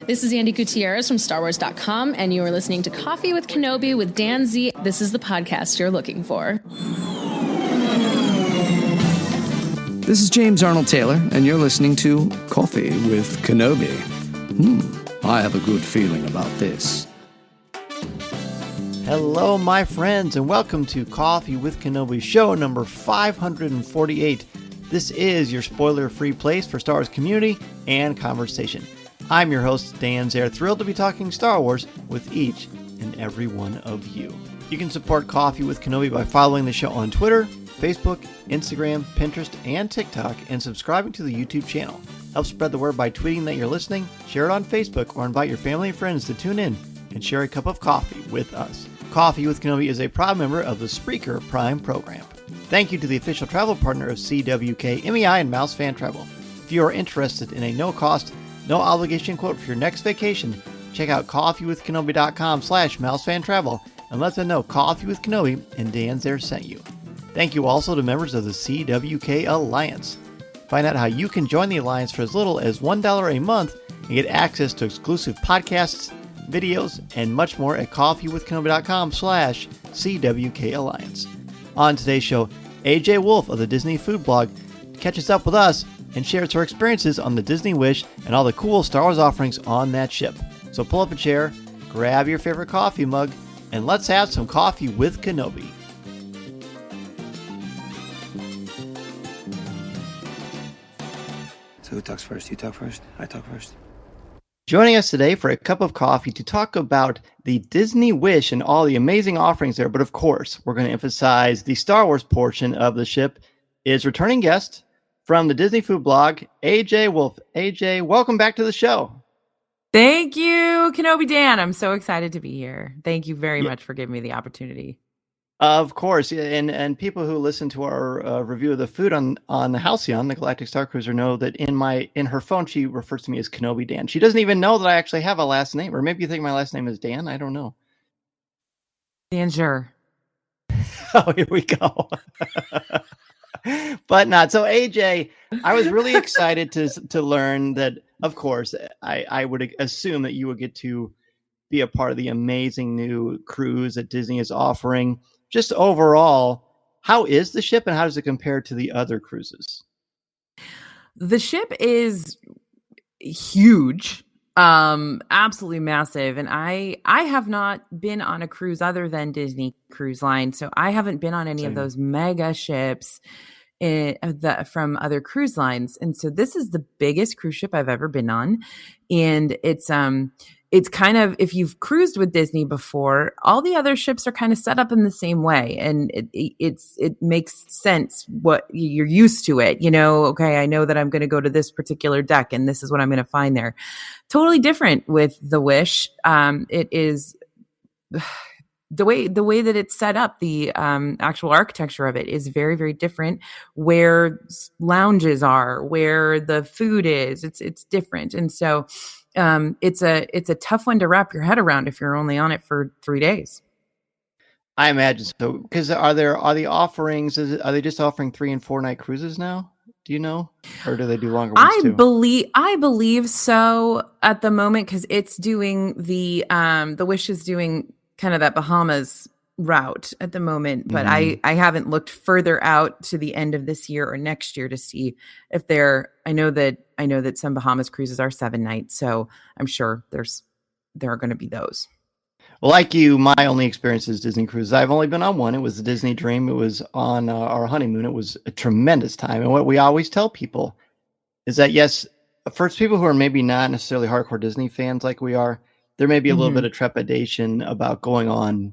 This is Andy Gutierrez from StarWars.com, and you are listening to Coffee with Kenobi with Dan Zehr. This is the podcast you're looking for. This is James Arnold Taylor, and you're listening to Coffee with Kenobi. I have a good feeling about this. Hello, my friends, and welcome to Coffee with Kenobi, show number 548. This is your spoiler-free place for Star Wars community and conversation. I'm your host, Dan Zehr, thrilled to be talking Star Wars with each and every one of you. You can support Coffee with Kenobi by following the show on Twitter, Facebook, Instagram, Pinterest, and TikTok, and subscribing to the YouTube channel. Help spread the word by tweeting that you're listening, share it on Facebook, or invite your family and friends to tune in and share a cup of coffee with us. Coffee with Kenobi is a proud member of the Spreaker Prime program. Thank you to the official travel partner of CWK, MEI, and Mouse Fan Travel. If you are interested in a no-cost, no-obligation quote for your next vacation, check out coffeewithkenobi.com/mousefantravel and let them know Coffee with Kenobi and Dan Zehr sent you. Thank you also to members of the CWK Alliance. Find out how you can join the Alliance for as little as $1 a month and get access to exclusive podcasts, videos, and much more at coffeewithkenobi.com/CWK Alliance. On today's show, AJ Wolfe of the Disney Food Blog catches up with us and shares her experiences on the Disney Wish and all the cool Star Wars offerings on that ship. So pull up a chair, grab your favorite coffee mug, and let's have some coffee with Kenobi. So who talks first? You talk first? I talk first. Joining us today for a cup of coffee to talk about the Disney Wish and all the amazing offerings there, but of course, we're going to emphasize the Star Wars portion of the ship, is returning guest from the Disney Food Blog, AJ Wolfe. AJ, welcome back to the show. Thank you, Kenobi Dan. I'm so excited to be here. Thank you very much for giving me the opportunity. Of course, and people who listen to our review of the food on the Halcyon, the Galactic Star Cruiser, know that in her phone she refers to me as Kenobi Dan. She doesn't even know that I actually have a last name, or maybe you think my last name is Dan. I don't know. Dan Zehr. Oh, here we go. But not so. AJ, I was really excited to learn that. Of course, I would assume that you would get to be a part of the amazing new cruise that Disney is offering. Just overall, how is the ship and how does it compare to the other cruises? The ship is huge, absolutely massive. And I have not been on a cruise other than Disney Cruise Line. So I haven't been on any of those mega ships from other cruise lines. And so this is the biggest cruise ship I've ever been on. And it's kind of, if you've cruised with Disney before, all the other ships are kind of set up in the same way. And it makes sense what you're used to it. You know, okay, I know that I'm going to go to this particular deck and this is what I'm going to find there. Totally different with the Wish. It is the way that it's set up, the actual architecture of it is very, very different. Where lounges are, where the food is, it's different. And so it's a tough one to wrap your head around if you're only on it for 3 days. I imagine so. Because are the offerings? Are they just offering 3 and 4 night cruises now? Do you know, or do they do longer ones too? I believe so at the moment, because it's doing the Wish is doing kind of that Bahamas route at the moment, but I haven't looked further out to the end of this year or next year to see if I know that some Bahamas cruises are 7 nights, so I'm sure there are going to be those. Well, like you, my only experience is Disney cruises. I've only been on one. It was the Disney Dream. It was on our honeymoon. It was a tremendous time. And what we always tell people is that, yes, for people who are maybe not necessarily hardcore Disney fans like we are, there may be a little bit of trepidation about going on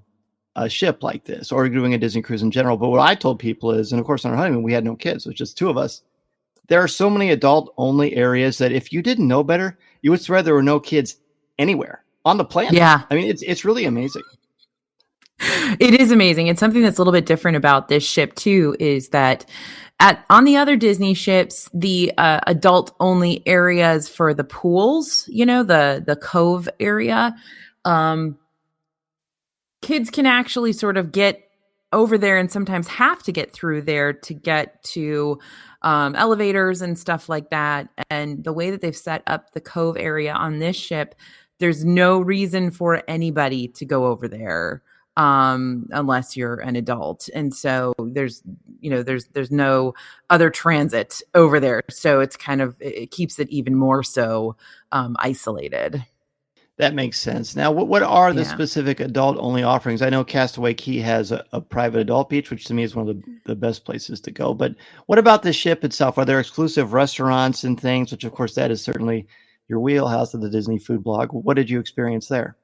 a ship like this or doing a Disney cruise in general. But what I told people is, and of course on our honeymoon, we had no kids. It was just 2 of us. There are so many adult only areas that if you didn't know better, you would swear there were no kids anywhere on the planet. Yeah. I mean, it's really amazing. It is amazing. And something that's a little bit different about this ship too, is that on the other Disney ships, the adult only areas for the pools, you know, the cove area, kids can actually sort of get over there and sometimes have to get through there to get to elevators and stuff like that. And the way that they've set up the cove area on this ship, there's no reason for anybody to go over there unless you're an adult. And so there's no other transit over there. So it keeps it even more so isolated. That makes sense. Now, what are the Yeah. specific adult-only offerings? I know Castaway Cay has a private adult beach, which to me is one of the best places to go. But what about the ship itself? Are there exclusive restaurants and things, which, of course, that is certainly your wheelhouse of the Disney food blog. What did you experience there?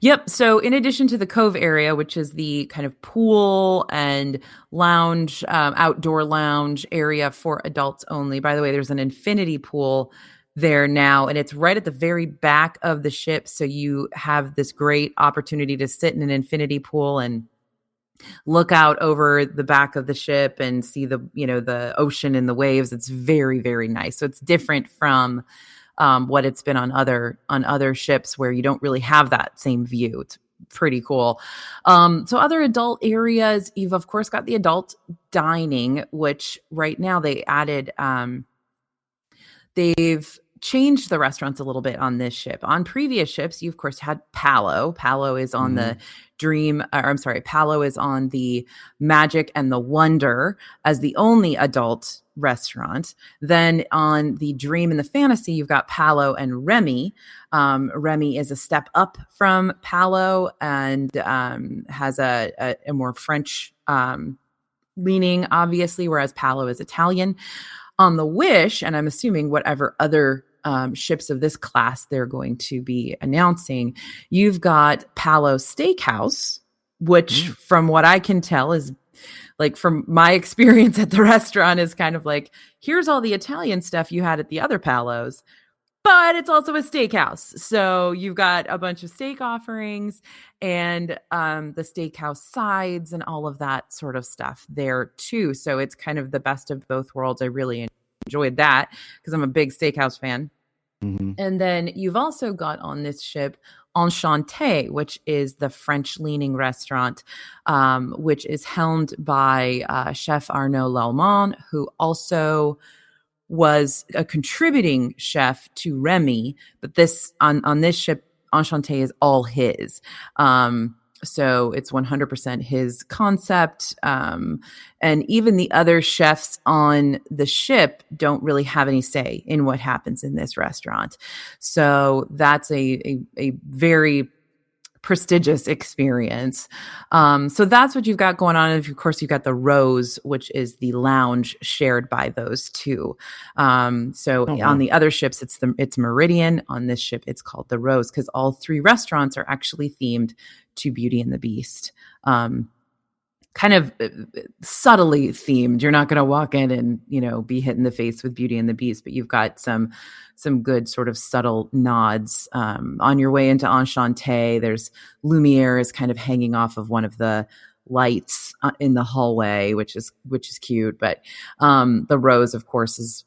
Yep. So in addition to the cove area, which is the kind of pool and lounge, outdoor lounge area for adults only. By the way, there's an infinity pool there now, and it's right at the very back of the ship. So you have this great opportunity to sit in an infinity pool and look out over the back of the ship and see the ocean and the waves. It's very, very nice. So it's different from what it's been on other ships where you don't really have that same view. It's pretty cool. So other adult areas, you've of course got the adult dining, which right now they added, they've changed the restaurants a little bit on this ship. On previous ships, you of course had Palo. Palo is on the Palo is on the Magic and the Wonder as the only adult restaurant. Then on the Dream and the Fantasy, you've got Palo and Remy. Remy is a step up from Palo and has a more French leaning, obviously, whereas Palo is Italian. On the Wish, and I'm assuming whatever other ships of this class they're going to be announcing, you've got Palo Steakhouse, which from what I can tell is, like, from my experience at the restaurant, is kind of like, here's all the Italian stuff you had at the other Palos, but it's also a steakhouse. So you've got a bunch of steak offerings and the steakhouse sides and all of that sort of stuff there too. So it's kind of the best of both worlds. I really enjoyed that because I'm a big steakhouse fan. Mm-hmm. And then you've also got on this ship Enchanté, which is the French-leaning restaurant, which is helmed by Chef Arnaud Lallemand, who also was a contributing chef to Remy, but this on this ship, Enchanté is all his. So it's 100% his concept. And even the other chefs on the ship don't really have any say in what happens in this restaurant. So that's a very prestigious experience. So that's what you've got going on. And of course, you've got the Rose, which is the lounge shared by those two. On the other ships, it's Meridian. On this ship, it's called the Rose because all three restaurants are actually themed to Beauty and the Beast. Kind of subtly themed. You're not going to walk in and, be hit in the face with Beauty and the Beast, but you've got some good sort of subtle nods. On your way into Enchanté, there's Lumiere is kind of hanging off of one of the lights in the hallway, which is cute. But the Rose, of course, is,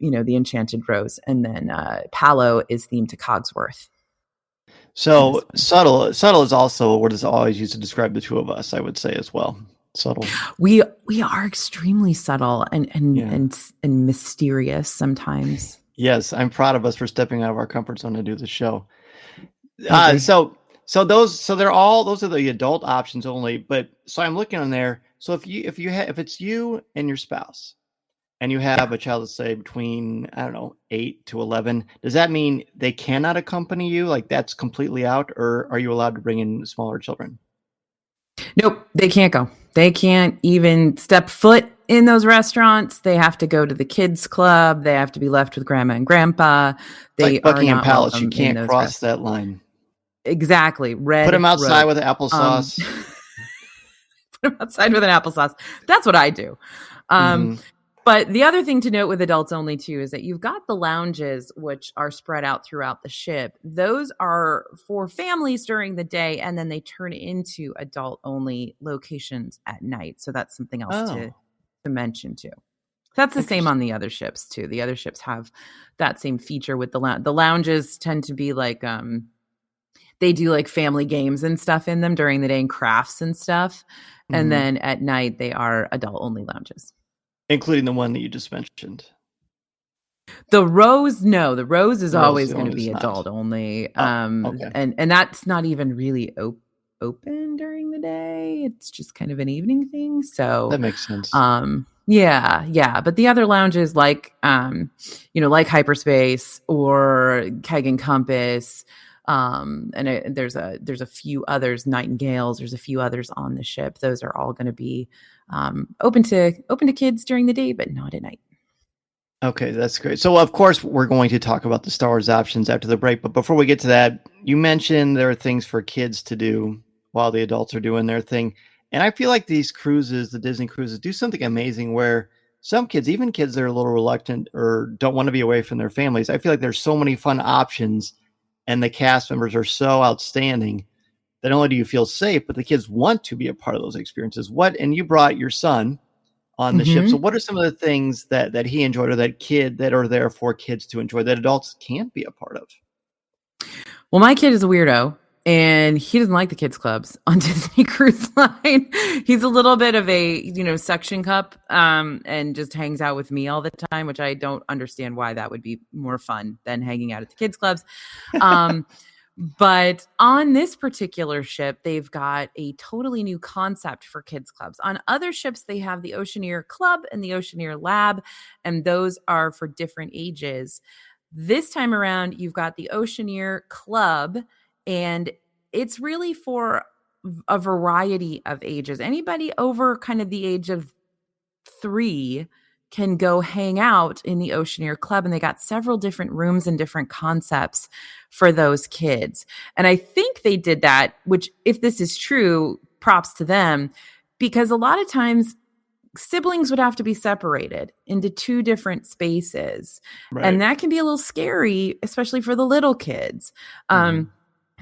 the Enchanted Rose. And then Palo is themed to Cogsworth. So subtle is also a word that's always used to describe the two of us, I would say as well. Subtle. We are extremely subtle and mysterious sometimes. Yes, I'm proud of us for stepping out of our comfort zone to do the show. So those are the adult options only. But so I'm looking on there. So if it's you and your spouse, and you have a child, let's say between, 8 to 11, does that mean they cannot accompany you? Like that's completely out, or are you allowed to bring in smaller children? Nope, they can't go. They can't even step foot in those restaurants. They have to go to the kids club. They have to be left with grandma and grandpa. They like Buckingham are not Palace. You can't cross that line. Exactly. Red. Put them outside with applesauce. Put them outside with an applesauce. That's what I do. But the other thing to note with adults only too is that you've got the lounges, which are spread out throughout the ship. Those are for families during the day, and then they turn into adult only locations at night. So that's something else to mention too. That's the same on the other ships too. The other ships have that same feature with the lounges tend to be like They do like family games and stuff in them during the day and crafts and stuff. And then at night, they are adult-only lounges. Including the one that you just mentioned. The Rose, no. The Rose is always going to be not. adult-only. Okay. And that's not even really open during the day. It's just kind of an evening thing. So that makes sense. Yeah. But the other lounges like like Hyperspace or Keg and Compass, there's a few others, Nightingales, there's a few others on the ship. Those are all going to be open to kids during the day, but not at night. Okay, that's great. So, of course, we're going to talk about the Star Wars options after the break. But before we get to that, you mentioned there are things for kids to do while the adults are doing their thing. And I feel like these cruises, the Disney cruises, do something amazing where some kids, even kids that are a little reluctant or don't want to be away from their families, I feel like there's so many fun options and the cast members are so outstanding that not only do you feel safe, but the kids want to be a part of those experiences. And you brought your son on the ship. So what are some of the things that he enjoyed or that are there for kids to enjoy that adults can't be a part of? Well, my kid is a weirdo and he doesn't like the kids clubs on Disney Cruise Line. He's a little bit of a, suction cup and just hangs out with me all the time, which I don't understand why that would be more fun than hanging out at the kids clubs. But on this particular ship, they've got a totally new concept for kids clubs. On other ships, they have the Oceaneer Club and the Oceaneer Lab, and those are for different ages. This time around, you've got the Oceaneer Club, and it's really for a variety of ages. Anybody over kind of the age of 3 can go hang out in the Oceaneer Club, and they got several different rooms and different concepts for those kids. And I think they did that, which if this is true, props to them, because a lot of times siblings would have to be separated into 2 different spaces. Right. And that can be a little scary, especially for the little kids.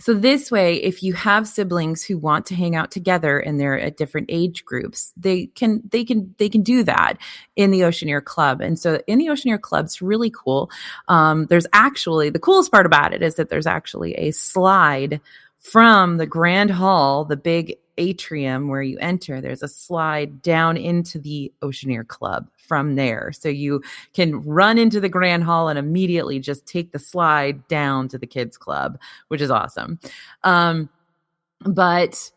So this way, if you have siblings who want to hang out together and they're at different age groups, they can do that in the Oceaneer Club. And so in the Oceaneer Club, it's really cool. There's actually, the coolest part about it is that there's actually a slide from the Grand Hall, the big atrium where you enter. There's a slide down into the Oceaneer Club from there. So you can run into the Grand Hall and immediately just take the slide down to the kids club, which is awesome. But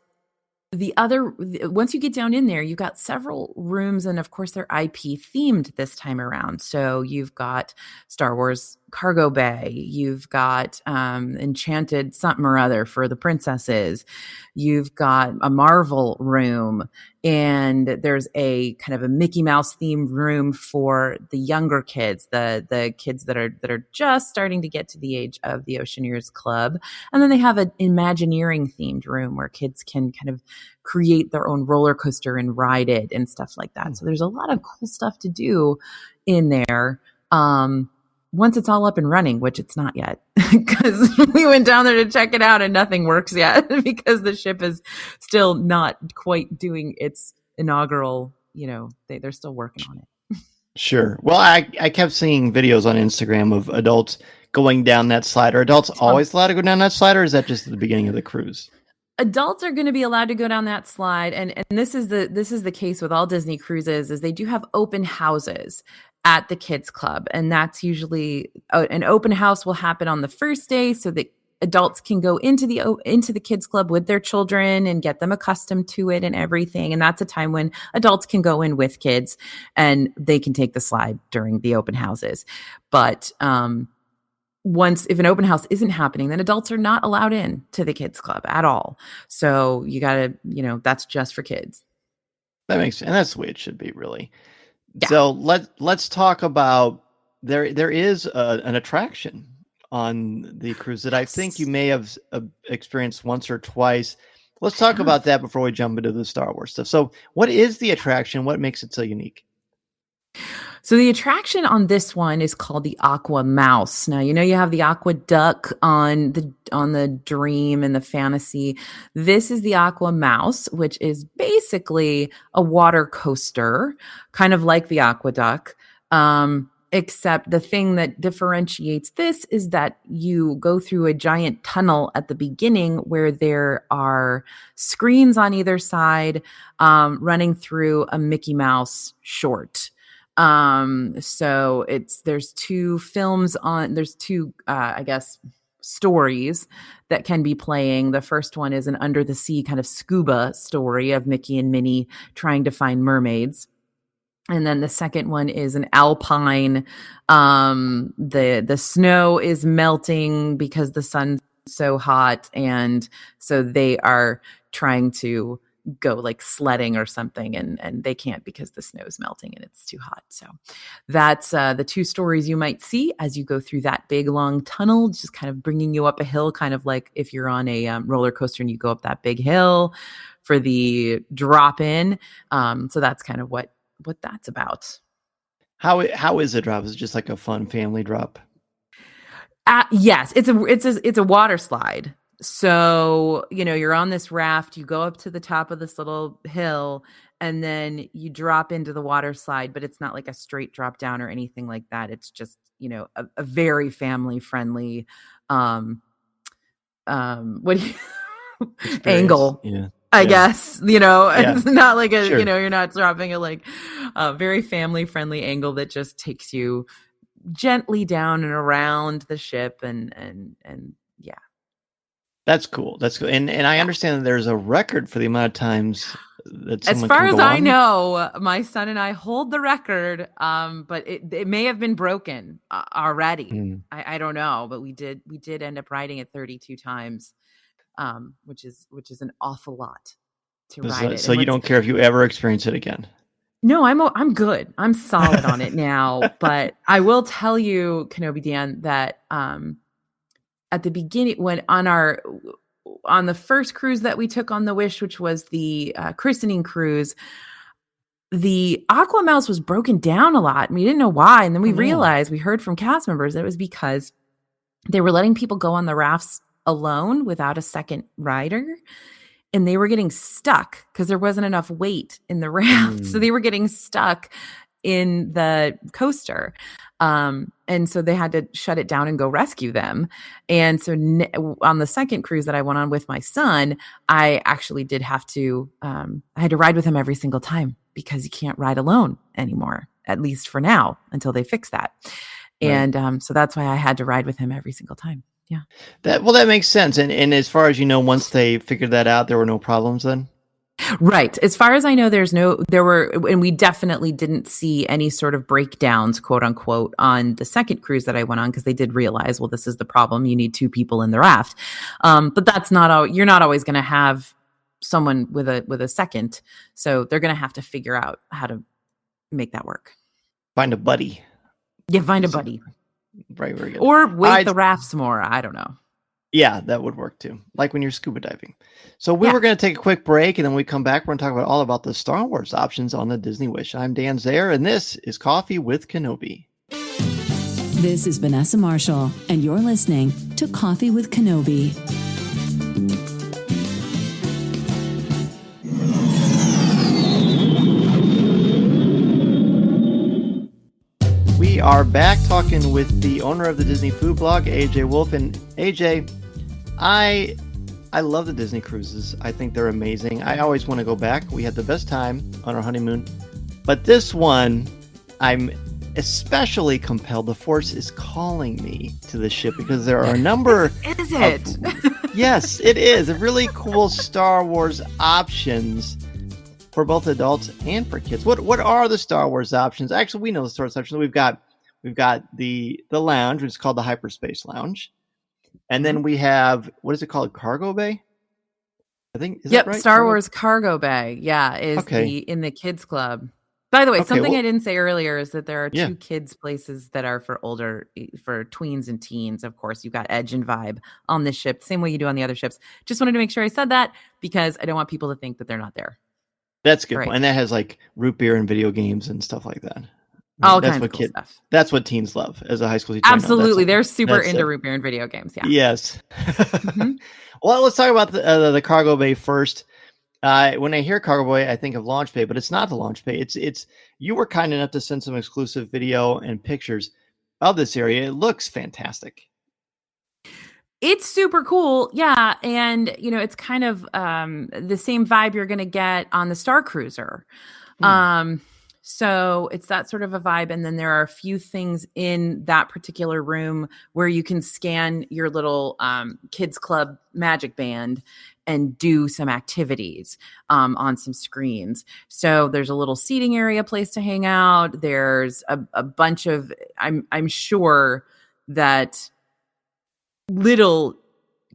once you get down in there, you've got several rooms, and of course they're IP themed this time around. So you've got Star Wars Cargo Bay, you've got Enchanted something or other for the princesses, you've got a Marvel room, and there's a kind of a Mickey Mouse themed room for the younger kids, the kids that are just starting to get to the age of the Oceaneers Club. And then they have an Imagineering themed room where kids can kind of create their own roller coaster and ride it and stuff like that. So there's a lot of cool stuff to do in there. Once it's all up and running, which it's not yet, because we went down there to check it out and nothing works yet because the ship is still not quite doing its inaugural, they're still working on it. Sure. Well, I kept seeing videos on Instagram of adults going down that slide. Are adults always allowed to go down that slide, or is that just at the beginning of the cruise? Adults are going to be allowed to go down that slide, and this is the case with all Disney cruises, is they do have open houses at the kids club, and that's usually an open house will happen on the first day so that adults can go into the kids club with their children and get them accustomed to it and everything. And that's a time when adults can go in with kids and they can take the slide during the open houses. But if an open house isn't happening, then adults are not allowed in to the kids club at all. So you gotta, that's just for kids. That makes sense. And that's the way it should be, really. Yeah. So let's talk about there is an attraction on the cruise that I think you may have experienced once or twice. Let's talk about that before we jump into the Star Wars stuff. So what is the attraction? What makes it so unique? So the attraction on this one is called the Aqua Mouse. Now, you have the Aqua Duck on the Dream and the Fantasy. This is the Aqua Mouse, which is basically a water coaster, kind of like the Aqua Duck. Except the thing that differentiates this is that you go through a giant tunnel at the beginning where there are screens on either side, running through a Mickey Mouse short. So there's two I guess, stories that can be playing. The first one is an under the sea kind of scuba story of Mickey and Minnie trying to find mermaids. And then the second one is an alpine. The snow is melting because the sun's so hot, and so they are trying to go like sledding or something, and they can't because the snow is melting and it's too hot. So that's the two stories you might see as you go through that big long tunnel, just kind of bringing you up a hill, kind of like if you're on a roller coaster and you go up that big hill for the drop in. So that's kind of what that's about. How is the drop? Is it just like a fun family drop? Yes, it's a water slide. So, you're on this raft, you go up to the top of this little hill, and then you drop into the water slide, but it's not like a straight drop down or anything like that. It's just, a very family friendly angle. Yeah. I guess, it's not like Sure. you're not dropping a very family friendly angle that just takes you gently down and around the ship and yeah. That's cool. And I understand that there's a record for the amount of times that as far as I know, my son and I hold the record, but it may have been broken already. I don't know, but we did end up riding it 32 times. Which is an awful lot to ride it. So you don't care if you ever experience it again? No, I'm good. I'm solid on it now. But I will tell you, Kenobi Dan, that at the beginning, when on the first cruise that we took on the Wish, which was the christening cruise, the Aqua Mouse was broken down a lot, and we didn't know why. And then we realized, we heard from cast members that it was because they were letting people go on the rafts alone without a second rider, and they were getting stuck because there wasn't enough weight in the raft. So they were getting stuck in the coaster. And so they had to shut it down and go rescue them. And so on the second cruise that I went on with my son, I actually did have to, I had to ride with him every single time because you can't ride alone anymore, at least for now, until they fix that. Right. And so that's why I had to ride with him every single time. Yeah. That makes sense. And as far as once they figured that out, there were no problems then? Right. As far as I know, and we definitely didn't see any sort of breakdowns, quote unquote, on the second cruise that I went on, because they did realize, well, this is the problem. You need two people in the raft. But that's you're not always going to have someone with a second. So they're going to have to figure out how to make that work. Find a buddy. Yeah, find a buddy. Right, very good. Or weight the rafts more. I don't know. Yeah, that would work too. Like when you're scuba diving. So we were going to take a quick break, and then when we come back, we're going to talk all about the Star Wars options on the Disney Wish. I'm Dan Zehr, and this is Coffee with Kenobi. This is Vanessa Marshall, and you're listening to Coffee with Kenobi. We are back talking with the owner of the Disney food blog, AJ Wolfe. And AJ, I love the Disney cruises. I think they're amazing. I always want to go back. We had the best time on our honeymoon. But this one, I'm especially compelled. The Force is calling me to the ship because there are a number Is it? Yes, it is. Really cool Star Wars options for both adults and for kids. What are the Star Wars options? Actually, we know the Star Wars options. We've got the lounge, which is called the Hyperspace Lounge. And then we have, what is it called? Cargo Bay? I think. Is that right? Star Wars Cargo Bay. Yeah, is in the kids club. By the way, something I didn't say earlier is that there are two kids places that are for tweens and teens. Of course, you've got Edge and Vibe on this ship, same way you do on the other ships. Just wanted to make sure I said that because I don't want people to think that they're not there. That's good. Right. And that has like root beer and video games and stuff like that. All kinds of cool stuff. That's what teens love as a high school teacher. Absolutely. They're super into root beer and video games. Yeah. Yes. Mm-hmm. Well, let's talk about the Cargo Bay first. When I hear Cargo Bay, I think of Launch Bay, but it's not the Launch Bay. It's you were kind enough to send some exclusive video and pictures of this area. It looks fantastic. It's super cool. Yeah. And, it's kind of the same vibe you're going to get on the Star Cruiser. So it's that sort of a vibe. And then there are a few things in that particular room where you can scan your little kids club magic band and do some activities on some screens. So there's a little seating area place to hang out. There's a bunch of, I'm sure that little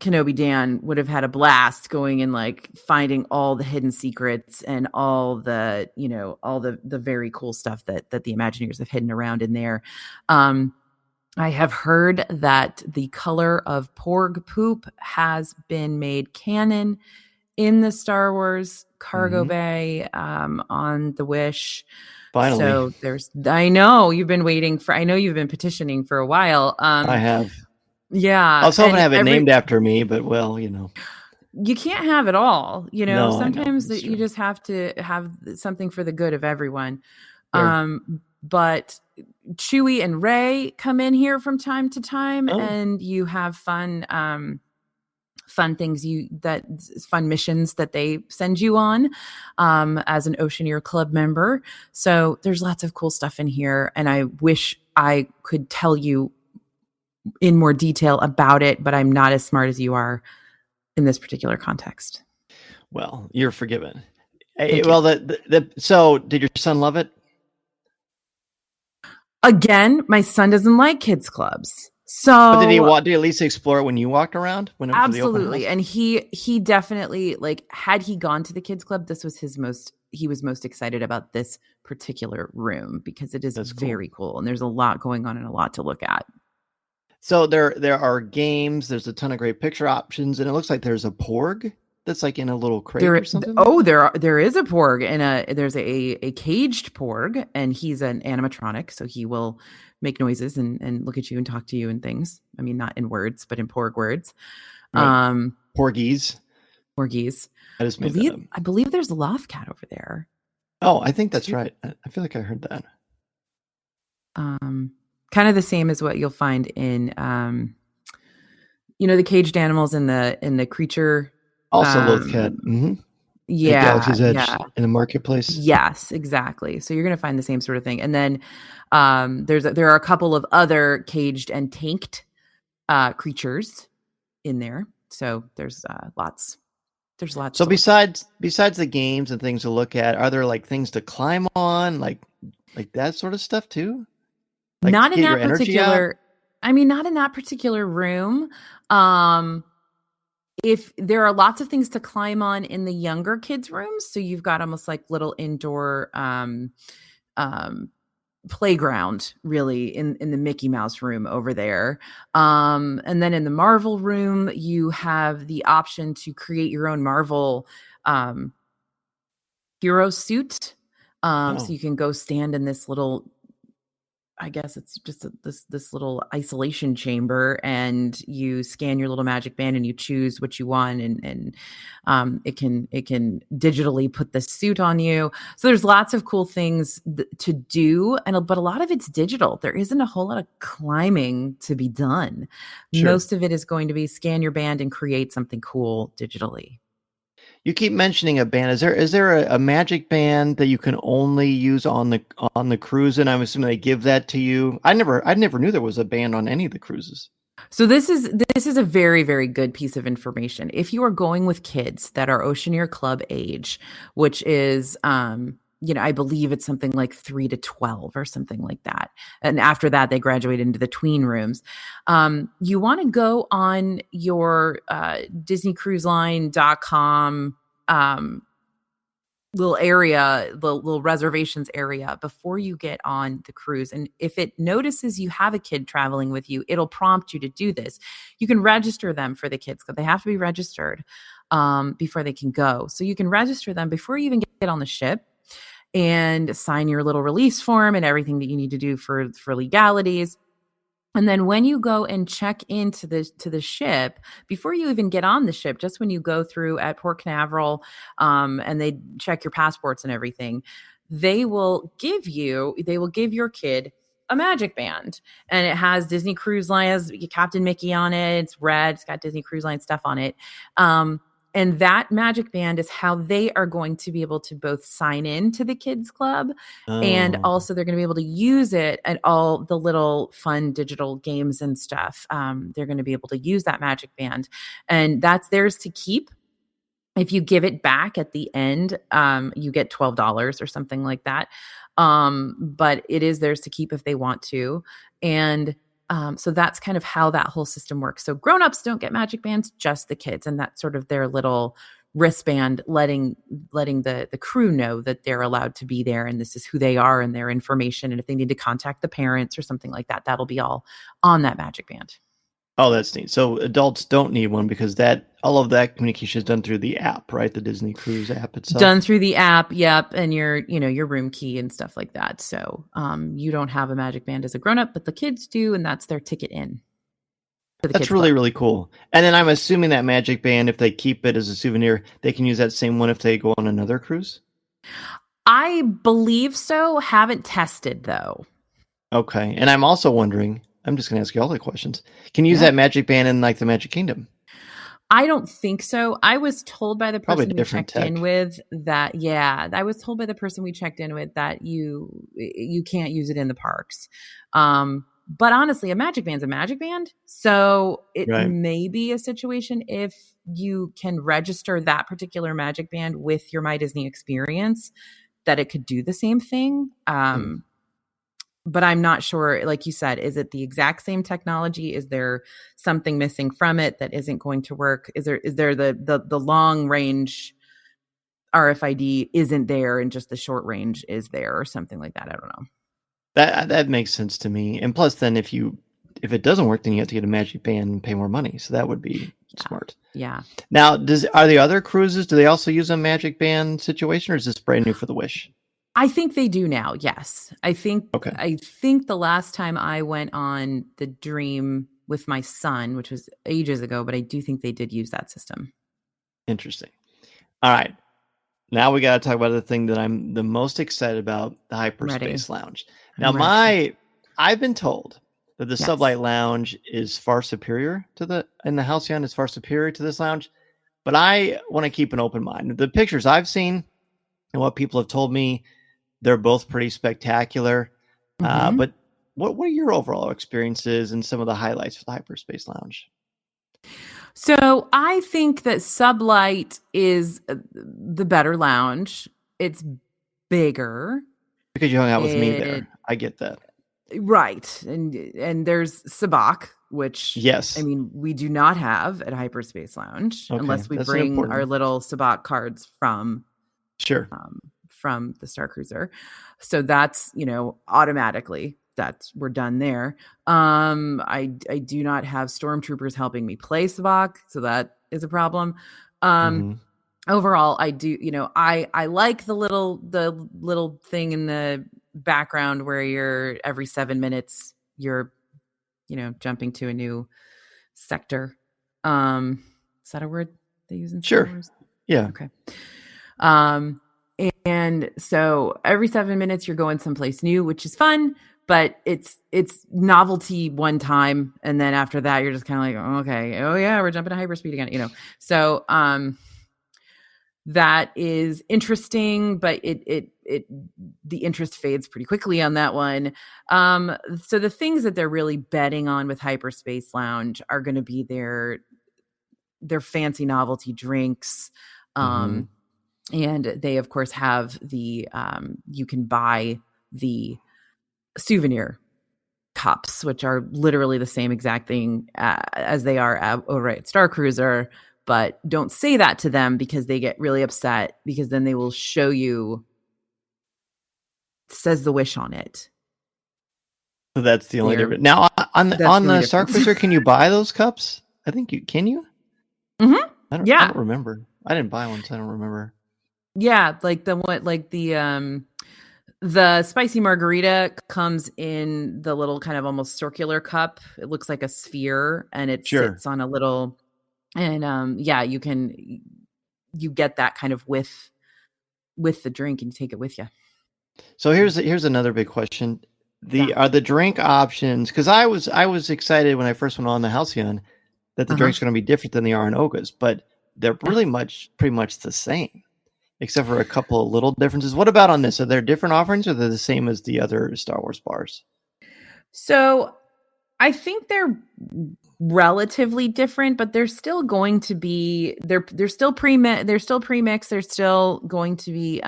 Kenobi Dan would have had a blast going and like finding all the hidden secrets and all the, all the very cool stuff that the Imagineers have hidden around in there. I have heard that the color of Porg poop has been made canon in the Star Wars cargo bay on the Wish. Finally. So I know you've been petitioning for a while. I have. Yeah. I was hoping to have it named after me, but you can't have it all, No, sometimes you just have to have something for the good of everyone. Sure. But Chewie and Rey come in here from time to time and you have fun things fun missions that they send you on as an Oceaneer Club member. So there's lots of cool stuff in here. And I wish I could tell you in more detail about it, but I'm not as smart as you are in this particular context. Well, you're forgiven. So did your son love it? Again, my son doesn't like kids clubs. So but did he at least explore it when you walked around? Absolutely. And he definitely, like, had he gone to the kids club, he was most excited about this particular room because it is very cool. And there's a lot going on and a lot to look at. So there are games, there's a ton of great picture options, and it looks like there's a Porg that's like in a little crate or something. There is a Porg and there's a caged Porg, and he's an animatronic, so he will make noises and look at you and talk to you and things. I mean, not in words, but in Porg words. Right. Porgies. I just made that up. I believe there's a loft cat over there. Oh, I think that's right. I feel like I heard that. Kind of the same as what you'll find in the caged animals in the creature. Also Lothcat. Mm-hmm. Yeah. Galaxy's Edge in the marketplace. Yes, exactly. So you're going to find the same sort of thing. And then there are a couple of other caged and tanked creatures in there. So there's lots. There's lots. So besides the games and things to look at, are there like things to climb on, like that sort of stuff too? Like not in that particular. I mean, not in that particular room. If there are lots of things to climb on in the younger kids' rooms, so you've got almost like little indoor playground, really, in the Mickey Mouse room over there. And then in the Marvel room, you have the option to create your own Marvel hero suit. So you can go stand in this little, I guess it's just this little isolation chamber, and you scan your little magic band and you choose what you want, and it can digitally put the suit on you. So there's lots of cool things to do, but a lot of it's digital. There isn't a whole lot of climbing to be done. Sure. Most of it is going to be scan your band and create something cool digitally. You keep mentioning a band. Is there a magic band that you can only use on the cruise? And I'm assuming they give that to you. I never knew there was a band on any of the cruises. So this is a very, very good piece of information. If you are going with kids that are Oceaneer Club age, which is I believe it's something like 3 to 12 or something like that. And after that, they graduate into the tween rooms. You want to go on your DisneyCruiseLine.com little area, the little reservations area before you get on the cruise. And if it notices you have a kid traveling with you, it'll prompt you to do this. You can register them for the kids because they have to be registered before they can go. So you can register them before you even get on the ship and sign your little release form and everything that you need to do for legalities. And then when you go and check into the ship, before you even get on the ship, just when you go through at Port Canaveral, and they check your passports and everything, they will give your kid a magic band, and it has Disney Cruise Line, has Captain Mickey on it. It's red. It's got Disney Cruise Line stuff on it. And that magic band is how they are going to be able to both sign in to the kids club, and also they're going to be able to use it at all the little fun digital games and stuff. They're going to be able to use that magic band, and that's theirs to keep. If you give it back at the end, you get $12 or something like that. But it is theirs to keep if they want to. And so that's kind of how that whole system works. So grownups don't get magic bands, just the kids. And that's sort of their little wristband letting the crew know that they're allowed to be there and this is who they are and their information. And if they need to contact the parents or something like that, that'll be all on that magic band. Oh, that's neat. So adults don't need one because all of that communication is done through the app, right? The Disney Cruise app itself. Done through the app, yep, and your room key and stuff like that. So you don't have a magic band as a grown-up, but the kids do, and that's their ticket in. That's really, really cool. And then I'm assuming that magic band, if they keep it as a souvenir, they can use that same one if they go on another cruise? I believe so. Haven't tested, though. Okay. And I'm also wondering, I'm just going to ask you all the questions. Can you use that magic band in like the Magic Kingdom? I don't think so. I was told by the person we checked tech. in with that, I was told by the person we checked in with that you can't use it in the parks. But honestly, a magic band's a magic band. So it may be a situation if you can register that particular magic band with your My Disney experience that it could do the same thing. But I'm not sure, like you said, is it the exact same technology? Is there something missing from it that isn't going to work? Is there the long range RFID isn't there and just the short range is there or something like that? I don't know. That makes sense to me. And plus then if it doesn't work, then you have to get a magic band and pay more money. So that would be smart. Yeah. Now, are the other cruises, do they also use a magic band situation or is this brand new for the Wish? I think they do now. Yes. I think the last time I went on the Dream with my son, which was ages ago, but I do think they did use that system. Interesting. All right. Now we got to talk about the thing that I'm the most excited about, the Hyperspace Lounge. Now I've been told that the Sublight Lounge is far superior to the Halcyon is far superior to this lounge, but I want to keep an open mind. The pictures I've seen and what people have told me, they're both pretty spectacular. But what are your overall experiences and some of the highlights for the Hyperspace Lounge? So I think that Sublight is the better lounge. It's bigger. Because you hung out with me there. I get that. Right. And there's Sabacc, which I mean, we do not have at Hyperspace Lounge unless we bring our little Sabacc cards from from the Star Cruiser. So that's, automatically we're done there. I do not have stormtroopers helping me play Sabacc, so that is a problem. Overall, I do, I like the little thing in the background where you're every 7 minutes you're jumping to a new sector. Is that a word they use in Star Wars? Yeah. Okay. And so every 7 minutes you're going someplace new, which is fun, but it's novelty one time. And then after that, you're just kind of like, oh, okay, oh yeah, we're jumping to hyperspeed again, So, that is interesting, but the interest fades pretty quickly on that one. So the things that they're really betting on with Hyperspace Lounge are going to be their fancy novelty drinks. And they, of course, have the you can buy the souvenir cups, which are literally the same exact thing as they are over at Star Cruiser. But don't say that to them because they get really upset because then they will show you says the Wish on it. So that's the only difference. Now on the Star Cruiser, can you buy those cups? I think can you? I don't remember. I didn't buy one, so I don't remember. Yeah, like the one, like the The spicy margarita comes in the little kind of almost circular cup. It looks like a sphere, and it Sure. sits on a little. And you get that kind of with the drink, and you take it with you. So here's another big question: are the drink options? Because I was excited when I first went on the Halcyon that the drinks are going to be different than they are in Oga's, but they're really pretty much the same, except for a couple of little differences. What about on this? Are there different offerings, or are they the same as the other Star Wars bars? So I think they're relatively different, but they're still going to be they're still pre-mixed. They're still premixed. They're still going to be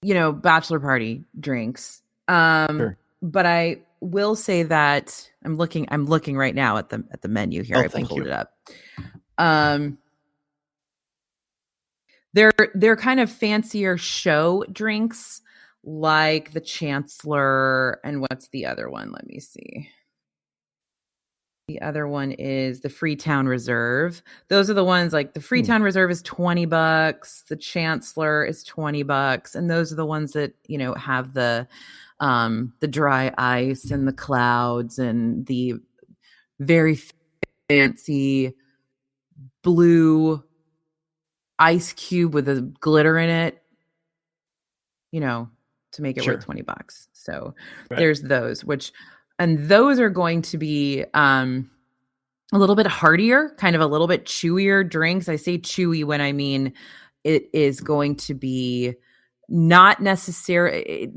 bachelor party drinks. Sure. But I will say that I'm looking right now at the menu here. I pulled it up. They're kind of fancier show drinks, like the Chancellor, and what's the other one? Let me see. The other one is the Freetown Reserve. Those are the ones, like the Freetown Reserve is $20. The Chancellor is $20. And those are the ones that, have the dry ice and the clouds and the very fancy blue ice cube with a glitter in it, to make it worth $20. So there's those, and those are going to be a little bit heartier, kind of a little bit chewier drinks. I say chewy when I mean it is going to be not necessarily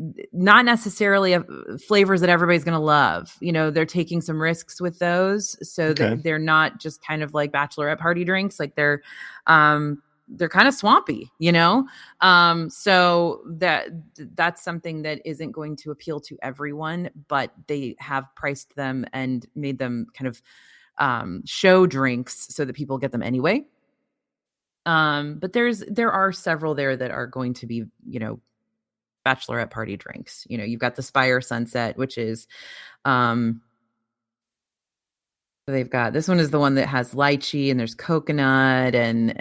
flavors that everybody's going to love. They're taking some risks with those, so that they're not just kind of like bachelorette party drinks. Like they're kind of swampy, so that's something that isn't going to appeal to everyone, but they have priced them and made them kind of show drinks so that people get them anyway. But there are several there that are going to be, bachelorette party drinks. You've got the Spire Sunset, which is they've got, this one is the one that has lychee and there's coconut and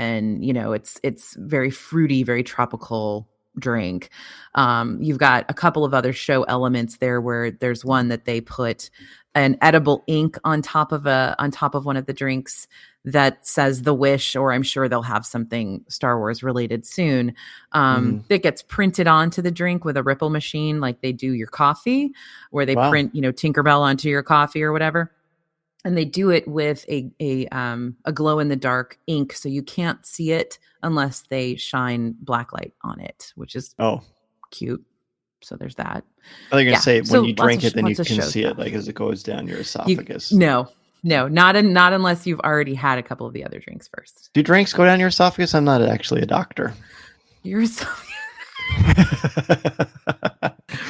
it's very fruity, very tropical drink. You've got a couple of other show elements there, where there's one that they put an edible ink on top of one of the drinks that says The Wish, or I'm sure they'll have something Star Wars related soon, that gets printed onto the drink with a ripple machine, like they do your coffee, where they print, Tinkerbell onto your coffee or whatever. And they do it with a glow in the dark ink, so you can't see it unless they shine black light on it, which is cute. So there's that. I think I say when you drink it, then you can see it, like as it goes down your esophagus. No, not unless you've already had a couple of the other drinks first. Do drinks go down your esophagus? I'm not actually a doctor. Your esophagus,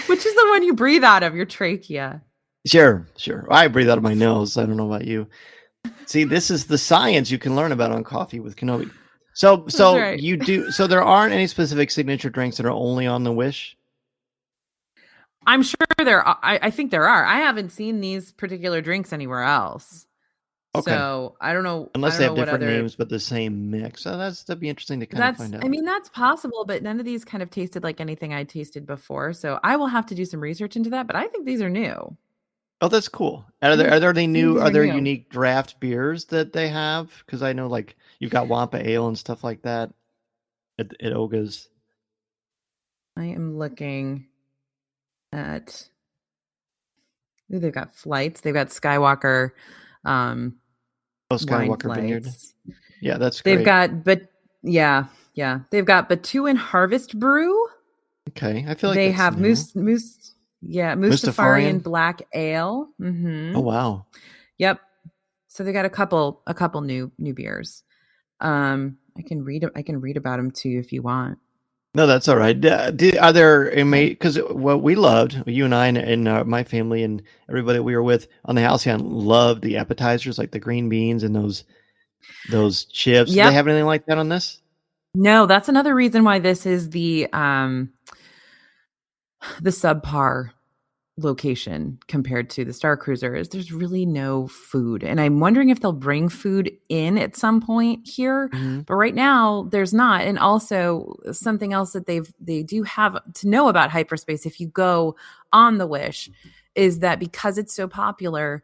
which is the one you breathe out of, your trachea. Sure. I breathe out of my nose. I don't know about you. See, this is the science you can learn about on Coffee with Kenobi. So right. You do. So there aren't any specific signature drinks that are only on the Wish? I'm sure there are. I think there are. I haven't seen these particular drinks anywhere else. Okay. So I don't know. Unless they have different names, but the same mix. So that'd be interesting to kind of find out. I mean, that's possible, but none of these kind of tasted like anything I tasted before. So I will have to do some research into that, but I think these are new. Oh, that's cool. Are there any new? Are there unique draft beers that they have? Because I know, like, you've got Wampa Ale and stuff like that at Oga's. I am looking at. Ooh, they've got flights. They've got Skywalker. Skywalker Vineyard. Yeah, that's great. They've got, they've got Batu and Harvest Brew. Okay, I feel like they have Mustafarian Black Ale. Mm-hmm. Oh wow. Yep. So they got a couple new beers. I can read about them too if you want. No, that's all right. Are there, because what we loved, you and I and my family and everybody we were with on the Halcyon loved the appetizers, like the green beans and those chips. Yep. Do they have anything like that on this? No, that's another reason why this is the subpar location compared to the Star Cruiser is there's really no food. And I'm wondering if they'll bring food in at some point here. Mhm. But right now there's not. And also something else that they do have to know about Hyperspace if you go on the Wish is that because it's so popular,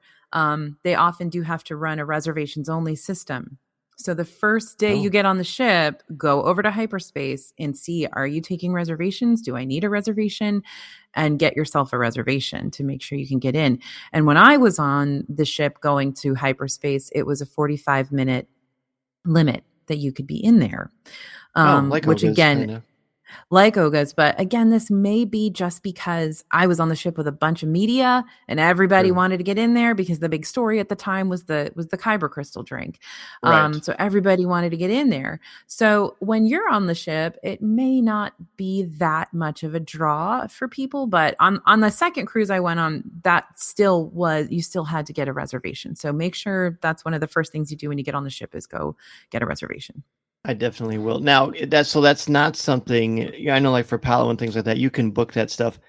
they often do have to run a reservations only system. So the first day you get on the ship, go over to Hyperspace and see, are you taking reservations? Do I need a reservation? And get yourself a reservation to make sure you can get in. And when I was on the ship going to Hyperspace, it was a 45-minute limit that you could be in there. Like which Oga's, again, kinda. like Oga's, but again, this may be just because I was on the ship with a bunch of media and everybody Sure. wanted to get in there because the big story at the time was the Kyber crystal drink. Right. So everybody wanted to get in there. So when you're on the ship, it may not be that much of a draw for people, but on the second cruise I went on, that still was, you still had to get a reservation. So make sure that's one of the first things you do when you get on the ship is go get a reservation. I definitely will. Now, that's not something, I know, like for Palo and things like that, you can book that stuff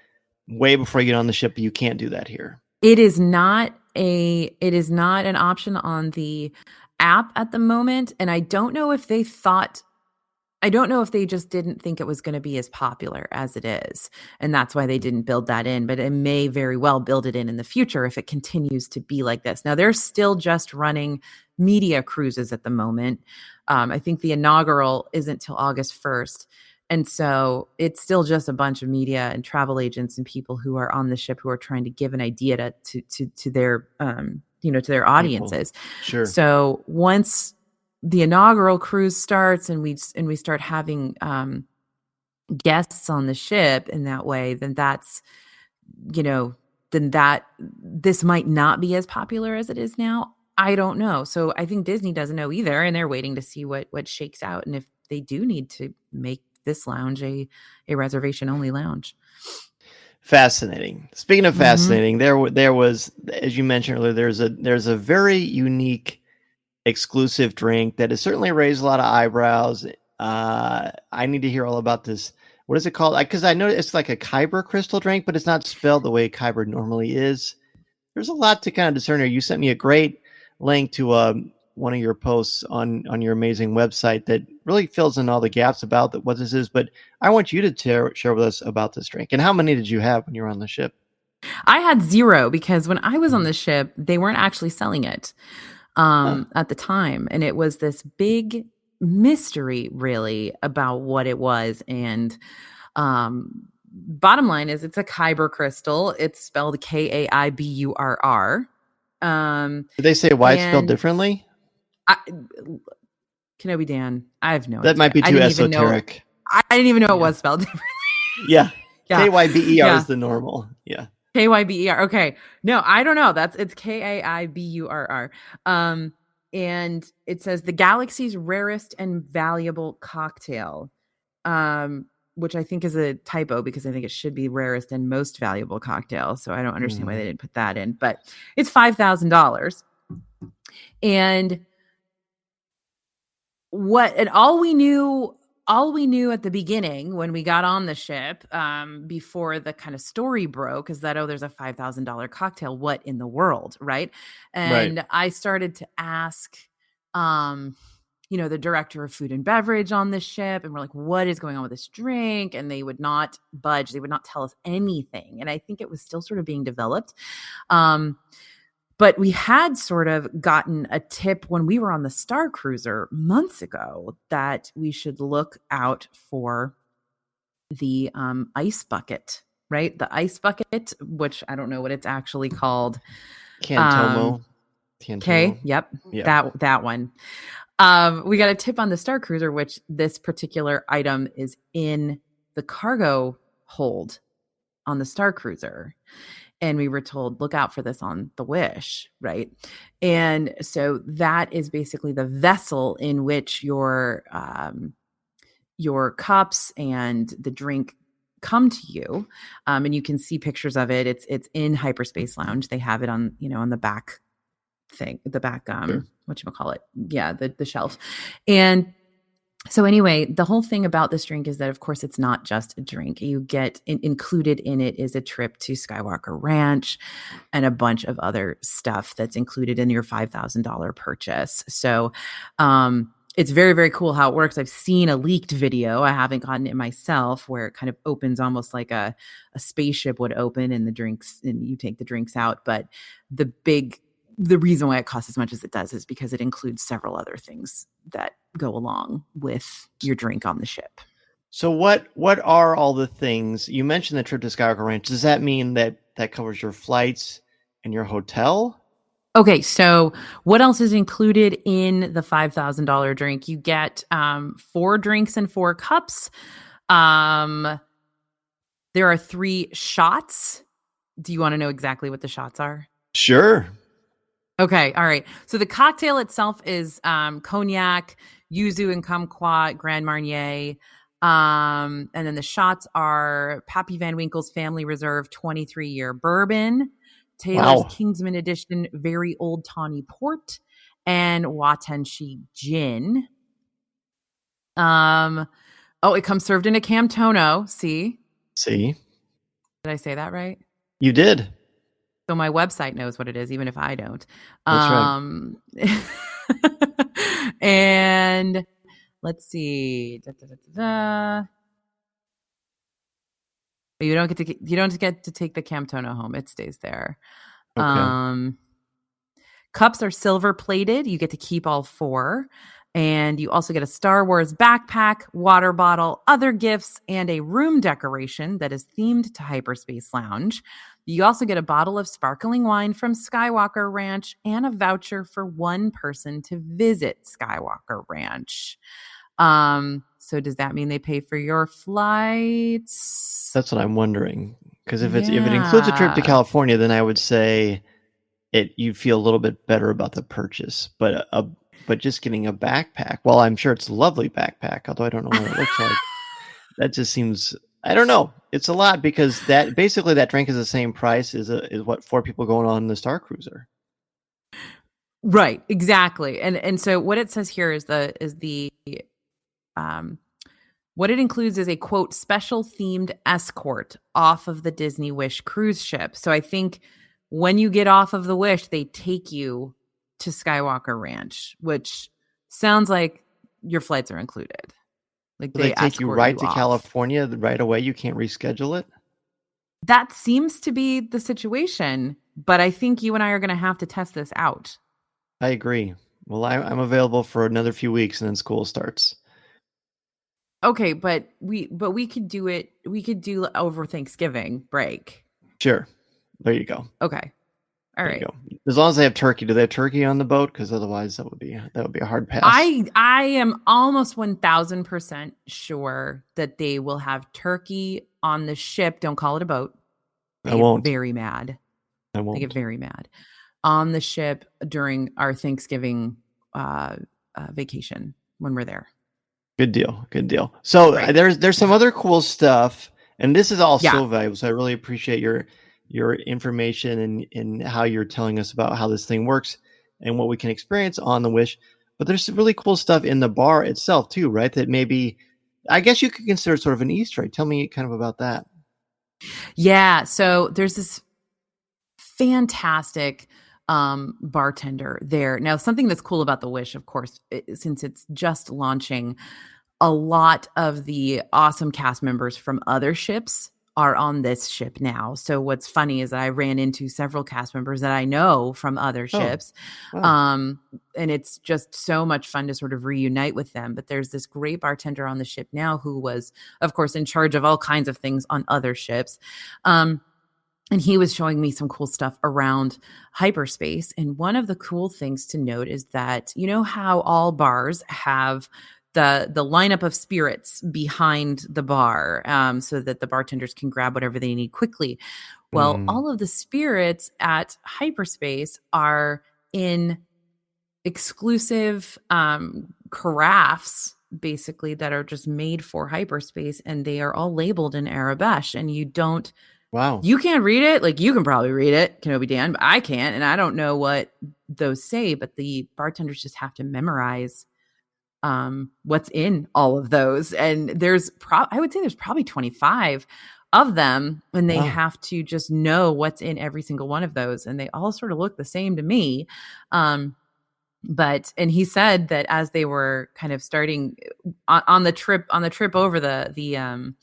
way before you get on the ship, but you can't do that here. It is not an option on the app at the moment. And I don't know if they just didn't think it was going to be as popular as it is. And that's why they didn't build that in, but it may very well build it in the future if it continues to be like this. Now they're still just running media cruises at the moment. I think the inaugural isn't till August 1st. And so it's still just a bunch of media and travel agents and people who are on the ship who are trying to give an idea to their, to their audiences. People. Sure. So once the inaugural cruise starts and we start having guests on the ship in that way, then this might not be as popular as it is now. I don't know. So I think Disney doesn't know either, and they're waiting to see what shakes out and if they do need to make this lounge a reservation only lounge. Fascinating. Speaking of fascinating, there was, as you mentioned earlier, there's a very unique exclusive drink that has certainly raised a lot of eyebrows. I need to hear all about this. What is it called? Because I know it's like a Kyber crystal drink, but it's not spelled the way Kyber normally is. There's a lot to kind of discern here. You sent me a great link to one of your posts on your amazing website that really fills in all the gaps about what this is. But I want you to share with us about this drink. And how many did you have when you were on the ship? I had 0 because when I was on the ship, they weren't actually selling it at the time. And it was this big mystery really about what it was. And bottom line is it's a Kyber crystal. It's spelled Kaiburr. Did they say why it's spelled differently? Kenobi Dan, I have no idea. That might be too esoteric. I didn't even know it was spelled differently. Yeah. Kyber is the normal. Yeah. Kyber. Okay. No, I don't know. It's Kaiburr. And it says the galaxy's rarest and valuable cocktail, which I think is a typo because I think it should be rarest and most valuable cocktail. So I don't understand why they didn't put that in, but it's $5,000. And all we knew at the beginning when we got on the ship, before the kind of story broke, is that, there's a $5,000 cocktail. What in the world? Right. And I started to ask, the director of food and beverage on the ship, and we're like, what is going on with this drink? And they would not budge. They would not tell us anything. And I think it was still sort of being developed. But we had sort of gotten a tip when we were on the Star Cruiser months ago that we should look out for the ice bucket, right? The ice bucket, which I don't know what it's actually called. Cantomo. Okay. Yep. Yeah. That one. We got a tip on the Star Cruiser, which this particular item is in the cargo hold on the Star Cruiser. And we were told, look out for this on the Wish, right? And so that is basically the vessel in which your cups and the drink come to you. And you can see pictures of it. It's in Hyperspace Lounge. They have it on, on the back thing, the back, whatchamacallit? Yeah, the shelf. And So anyway, the whole thing about this drink is that, of course, it's not just a drink. You get included in it is a trip to Skywalker Ranch and a bunch of other stuff that's included in your $5,000 purchase. So it's very, very cool how it works. I've seen a leaked video. I haven't gotten it myself, where it kind of opens almost like a spaceship would open, and you take the drinks out. But the reason why it costs as much as it does is because it includes several other things that go along with your drink on the ship. So what are all the things? You mentioned the trip to Skywalker Ranch. Does that mean that covers your flights and your hotel? Okay, so what else is included in the $5,000 drink? You get 4 drinks and 4 cups. There are 3 shots. Do you want to know exactly what the shots are? Sure. Okay, all right. So the cocktail itself is cognac, yuzu and kumquat, Grand Marnier. And then the shots are Pappy Van Winkle's Family Reserve 23-year bourbon, Taylor's Kingsman Edition Very Old Tawny Port, and Watenshi Gin. It comes served in a Camtono. See? Did I say that right? You did. So my website knows what it is, even if I don't. That's right. And let's see. You don't get to take the Camtono home. It stays there. Okay. Cups are silver plated. You get to keep all 4. And you also get a Star Wars backpack, water bottle, other gifts, and a room decoration that is themed to Hyperspace Lounge. You also get a bottle of sparkling wine from Skywalker Ranch and a voucher for 1 person to visit Skywalker Ranch. So does that mean they pay for your flights? That's what I'm wondering. Because if it includes a trip to California, then I would say you feel a little bit better about the purchase. But just getting a backpack, well, I'm sure it's a lovely backpack, although I don't know what it looks like. That just seems, I don't know. It's a lot, because that drink is the same price as what 4 people going on the Star Cruiser. Right, exactly. And so what it says here is what it includes is a, quote, special themed escort off of the Disney Wish cruise ship. So I think when you get off of the Wish, they take you to Skywalker Ranch, which sounds like your flights are included. Like they take you right to California right away. You can't reschedule it. That seems to be the situation, but I think you and I are going to have to test this out. I agree. Well, I'm available for another few weeks, and then school starts. Okay, but we could do it. We could do over Thanksgiving break. Sure. There you go. Okay. All right. As long as they have turkey. Do they have turkey on the boat? Because otherwise, that would be a hard pass. I am almost 1,000% sure that they will have turkey on the ship. Don't call it a boat. I won't. Get very mad. I won't. They get very mad on the ship during our Thanksgiving vacation when we're there. Good deal. So right. There's some other cool stuff, and this is all so valuable. So I really appreciate your information and how you're telling us about how this thing works and what we can experience on the Wish. But there's some really cool stuff in the bar itself too, right? That maybe, I guess you could consider sort of an Easter egg. Tell me kind of about that. Yeah. So there's this fantastic bartender there. Now, something that's cool about the Wish, of course, since it's just launching, a lot of the awesome cast members from other ships are on this ship now. So what's funny is I ran into several cast members that I know from other ships. Wow. And it's just so much fun to sort of reunite with them. But there's this great bartender on the ship now who was, of course, in charge of all kinds of things on other ships. And he was showing me some cool stuff around hyperspace. And one of the cool things to note is that, you know how all bars have the lineup of spirits behind the bar, so that the bartenders can grab whatever they need quickly. Well, all of the spirits at Hyperspace are in exclusive carafes, basically, that are just made for Hyperspace, and they are all labeled in Arabesh, and you don't. Wow. You can't read it. Like, you can probably read it, Kenobi Dan, but I can't, and I don't know what those say, but the bartenders just have to memorize what's in all of those. And I would say there's probably 25 of them, and they have to just know what's in every single one of those. And they all sort of look the same to me. And he said that as they were kind of starting on the trip over the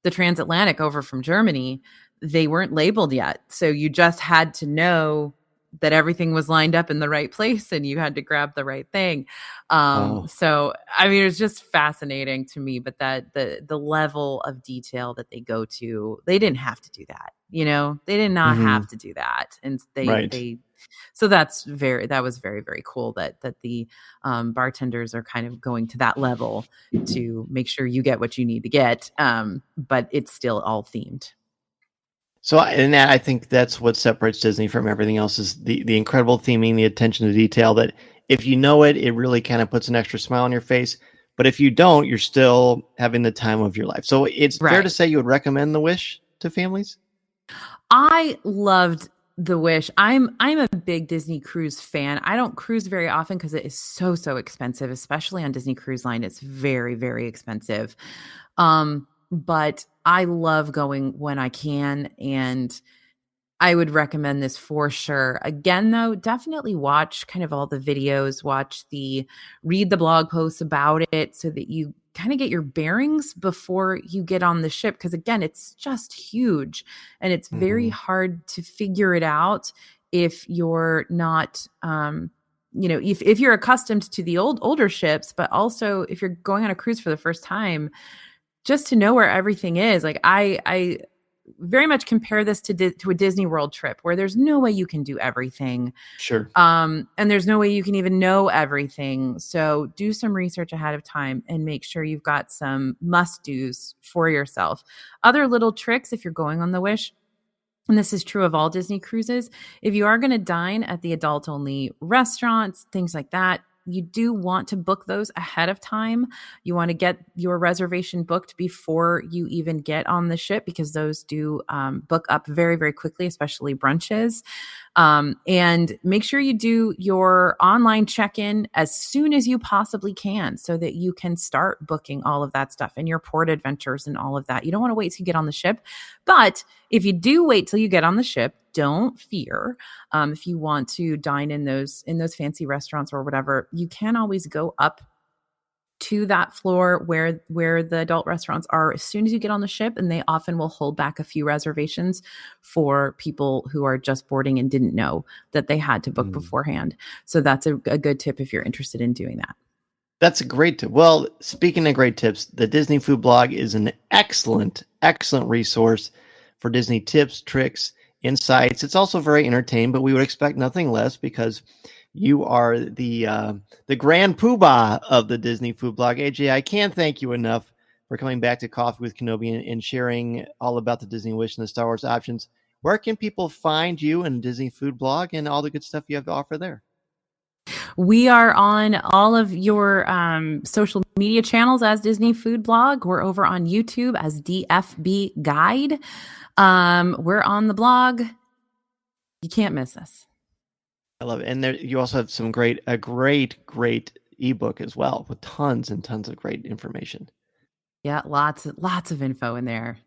transatlantic over from Germany, they weren't labeled yet. So you just had to know that everything was lined up in the right place and you had to grab the right thing. So, I mean, it was just fascinating to me, but that the level of detail that they go to, they didn't have to do that. They did not have to do that. And so that was very, very cool that the bartenders are kind of going to that level to make sure you get what you need to get. But it's still all themed. So, and I think that's what separates Disney from everything else is the incredible theming, the attention to detail, that if you know it, it really kind of puts an extra smile on your face. But if you don't, you're still having the time of your life. So it's fair to say you would recommend The Wish to families? I loved The Wish. I'm a big Disney cruise fan. I don't cruise very often because it is so expensive, especially on Disney Cruise Line. It's very, very expensive. But I love going when I can, and I would recommend this for sure. Again, though, definitely watch kind of all the videos, read the blog posts about it so that you kind of get your bearings before you get on the ship. Because again, it's just huge and it's very hard to figure it out if you're not, if you're accustomed to the older ships, but also if you're going on a cruise for the first time, just to know where everything is. Like I very much compare this to a Disney World trip where there's no way you can do everything. Sure. And there's no way you can even know everything. So do some research ahead of time and make sure you've got some must-dos for yourself. Other little tricks if you're going on the Wish, and this is true of all Disney cruises, if you are going to dine at the adult-only restaurants, things like that, you do want to book those ahead of time. You want to get your reservation booked before you even get on the ship because those do book up very, very quickly, especially brunches. And make sure you do your online check-in as soon as you possibly can so that you can start booking all of that stuff and your port adventures and all of that. You don't want to wait till you get on the ship. But if you do wait till you get on the ship, don't fear. If you want to dine in those fancy restaurants or whatever, you can always go up to that floor where the adult restaurants are as soon as you get on the ship, and they often will hold back a few reservations for people who are just boarding and didn't know that they had to book beforehand. So that's a good tip if you're interested in doing that. That's a great tip. Well, speaking of great tips, the Disney Food Blog is an excellent resource for Disney tips, tricks, insights. It's also very entertaining, but we would expect nothing less because you are the grand poobah of the Disney Food Blog. AJ, I can't thank you enough for coming back to Coffee with Kenobi and sharing all about the Disney Wish and the Star Wars options. Where can people find you and Disney Food Blog and all the good stuff you have to offer there? We are on all of your social media channels as Disney Food Blog. We're over on YouTube as DFB Guide. We're on the blog. You can't miss us. I love it. And there, you also have a great ebook as well with tons and tons of great information. Yeah, lots of info in there.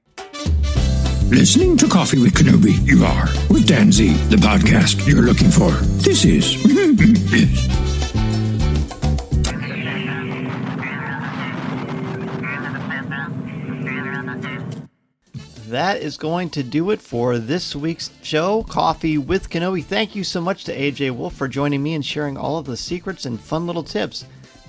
Listening to Coffee with Kenobi, you are, with Dan Zehr, the podcast you're looking for. This is... That is going to do it for this week's show, Coffee with Kenobi. Thank you so much to AJ Wolfe for joining me and sharing all of the secrets and fun little tips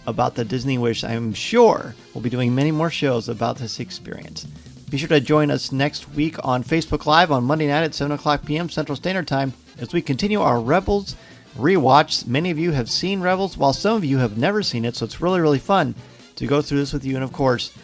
about the Disney Wish. I'm sure we'll be doing many more shows about this experience. Be sure to join us next week on Facebook Live on Monday night at 7 o'clock p.m. Central Standard Time as we continue our Rebels rewatch. Many of you have seen Rebels, while some of you have never seen it, so it's really fun to go through this with you. And of course,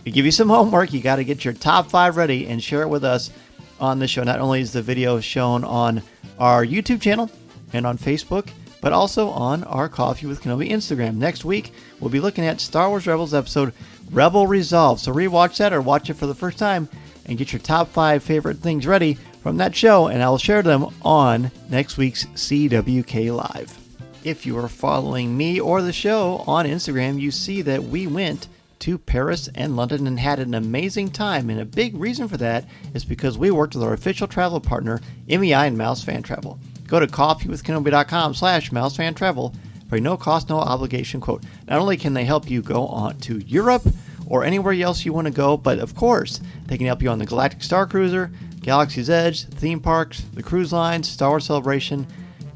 we give you some homework. You got to get your top 5 ready and share it with us on the show. Not only is the video shown on our YouTube channel and on Facebook, but also on our Coffee with Kenobi Instagram. Next week, we'll be looking at Star Wars Rebels episode Rebel Resolve. So rewatch that or watch it for the first time and get your top 5 favorite things ready from that show, and I will share them on next week's CWK Live. If you are following me or the show on Instagram, you see that we went to Paris and London and had an amazing time. And a big reason for that is because we worked with our official travel partner, MEI and Mouse Fan Travel. Go to coffeewithkenobi.com/mousefantravel for a no cost, no obligation quote. Not only can they help you go on to Europe or anywhere else you want to go, but of course, they can help you on the Galactic Star Cruiser, Galaxy's Edge, theme parks, the cruise lines, Star Wars Celebration,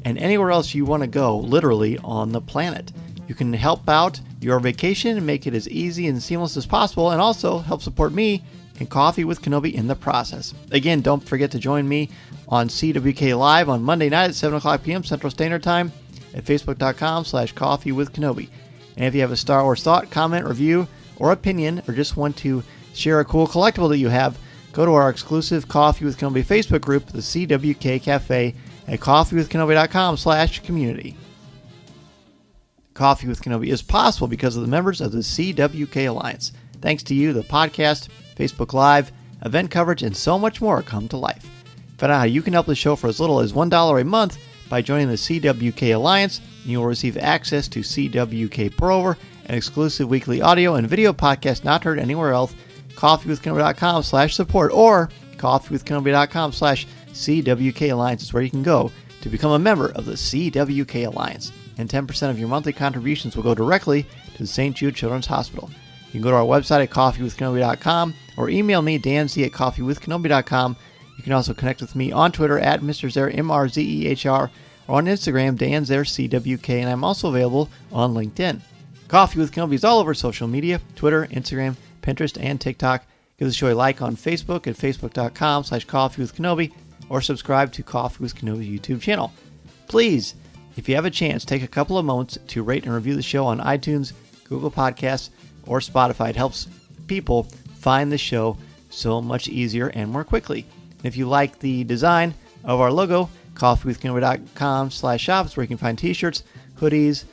and anywhere else you want to go, literally on the planet. You can help out your vacation and make it as easy and seamless as possible, and also help support me and Coffee with Kenobi in the process. Again, don't forget to join me on CWK Live on Monday night at 7 o'clock p.m. Central Standard Time at facebook.com/coffeewithkenobi. And if you have a Star Wars thought, comment, review, or opinion, or just want to share a cool collectible that you have, go to our exclusive Coffee with Kenobi Facebook group, the CWK Cafe, at coffeewithkenobi.com/community. Coffee with Kenobi is possible because of the members of the CWK Alliance. Thanks to you, the podcast, Facebook Live, event coverage, and so much more come to life. Find out how you can help the show for as little as $1 a month by joining the CWK Alliance, and you will receive access to CWK Pour-Over, an exclusive weekly audio and video podcast not heard anywhere else. coffeewithkenobi.com/support or coffeewithkenobi.com/CWK Alliance is where you can go to become a member of the CWK Alliance. And 10% of your monthly contributions will go directly to the St. Jude Children's Hospital. You can go to our website at coffeewithkenobi.com or email me, Dan Z, at coffeewithkenobi.com. You can also connect with me on Twitter at Mr. Zehr, MRZEHR, or on Instagram, Dan Zehr, CWK, and I'm also available on LinkedIn. Coffee with Kenobi is all over social media, Twitter, Instagram, Pinterest, and TikTok. Give the show a like on Facebook at facebook.com/coffeewithkenobi or subscribe to Coffee with Kenobi's YouTube channel. Please, if you have a chance, take a couple of moments to rate and review the show on iTunes, Google Podcasts, or Spotify. It helps people find the show so much easier and more quickly. And if you like the design of our logo, coffeewithkenobi.com/shop is where you can find t-shirts, hoodies,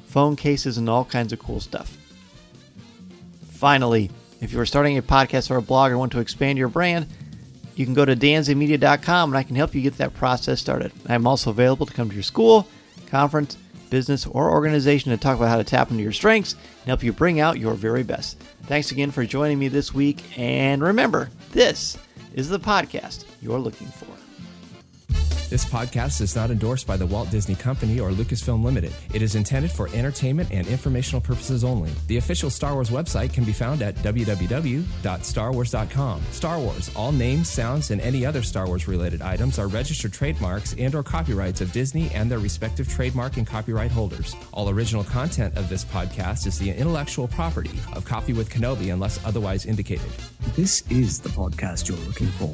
phone cases, and all kinds of cool stuff. Finally, if you are starting a podcast or a blog or want to expand your brand, you can go to danzmedia.com and I can help you get that process started. I'm also available to come to your school, conference, business, or organization to talk about how to tap into your strengths and help you bring out your very best. Thanks again for joining me this week, and remember, this is the podcast you're looking for. This podcast is not endorsed by the Walt Disney Company or Lucasfilm Limited. It is intended for entertainment and informational purposes only. The official Star Wars website can be found at www.starwars.com. Star Wars, all names, sounds, and any other Star Wars related items are registered trademarks and or copyrights of Disney and their respective trademark and copyright holders. All original content of this podcast is the intellectual property of Coffee with Kenobi unless otherwise indicated. This is the podcast you're looking for.